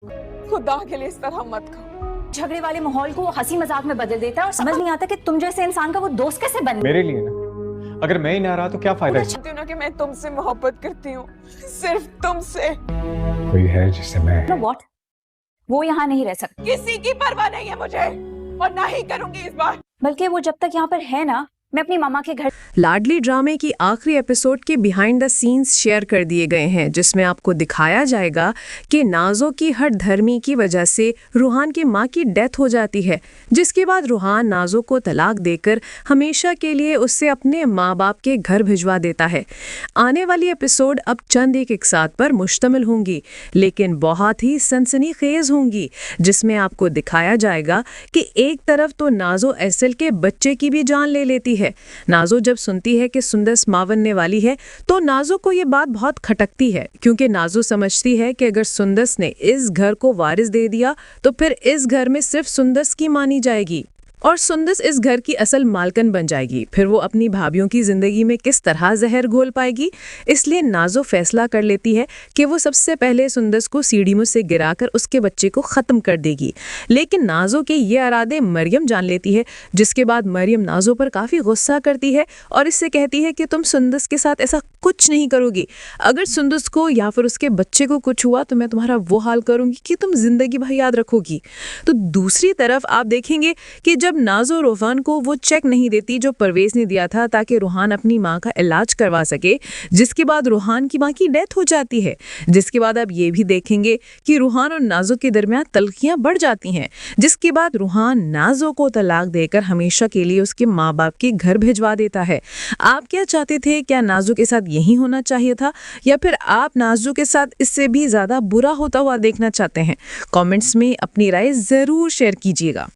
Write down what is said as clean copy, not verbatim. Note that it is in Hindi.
खुदा के लिए इस तरह मत कहो। झगड़े वाले माहौल को हंसी मजाक में बदल देता है और समझ नहीं आता कि तुम जैसे इंसान का वो दोस्त कैसे बन। मेरे लिए ना, अगर मैं ही ना रहा तो क्या फायदा। चाहती हूँ ना कि मैं तुमसे मोहब्बत करती हूँ, सिर्फ तुमसे। कोई है जिससे मैं व्हाट? वो यहाँ नहीं रह सकती। किसी की परवाह नहीं है मुझे, और ना ही करूंगी इस बार। बल्कि वो जब तक यहाँ पर है ना, मैं अपनी मामा के घर। लाडली ड्रामे की आखिरी एपिसोड के बिहाइंड द सीन्स शेयर कर दिए गए हैं, जिसमें आपको दिखाया जाएगा कि नाज़ो की हर धर्मी की वजह से रूहान की मां की डेथ हो जाती है, जिसके बाद रूहान नाज़ो को तलाक देकर हमेशा के लिए उससे अपने माँ बाप के घर भिजवा देता है। आने वाली एपिसोड अब चंद एक साथ पर मुश्तमिल होंगी, लेकिन बहुत ही सनसनीखेज होंगी, जिसमें आपको दिखाया जाएगा कि एक तरफ तो नाज़ो एसएल के बच्चे की भी जान ले लेती है। नाज़ो जब सुनती है कि सुंदस मां बनने वाली है तो नाज़ो को ये बात बहुत खटकती है, क्योंकि नाज़ो समझती है कि अगर सुंदस ने इस घर को वारिस दे दिया तो फिर इस घर में सिर्फ सुंदस की मानी जाएगी और सुंदस इस घर की असल मालकन बन जाएगी। फिर वो अपनी भाभीयों की जिंदगी में किस तरह जहर घोल पाएगी। इसलिए नाज़ो फैसला कर लेती है कि वो सबसे पहले सुंदस को सीढ़ियों से गिराकर उसके बच्चे को ख़त्म कर देगी। लेकिन नाज़ो के ये इरादे मरियम जान लेती है, जिसके बाद मरियम नाज़ो पर काफ़ी गुस्सा करती है और इससे कहती है कि तुम सुंदस के साथ ऐसा कुछ नहीं करोगी। अगर सुंदस को या फिर उसके बच्चे को कुछ हुआ तो मैं तुम्हारा वो हाल करूँगी कि तुम जिंदगी भर याद रखोगी। तो दूसरी तरफ आप देखेंगे कि जब नाज़ो रूहान को वो चेक नहीं देती जो परवेज ने दिया था ताकि रूहान अपनी माँ का इलाज करवा सके, जिसके बाद रूहान की माँ की डेथ हो जाती है। जिसके बाद आप ये भी देखेंगे कि रूहान और नाज़ो के दरमियान तल्खियाँ बढ़ जाती हैं, जिसके बाद रूहान नाज़ो को तलाक देकर हमेशा के लिए उसके माँ बाप के घर भिजवा देता है। आप क्या चाहते थे? क्या नाज़ो के साथ यही होना चाहिए था, या फिर आप नाज़ो के साथ इससे भी ज़्यादा बुरा होता हुआ देखना चाहते हैं? कमेंट्स में अपनी राय ज़रूर शेयर कीजिएगा।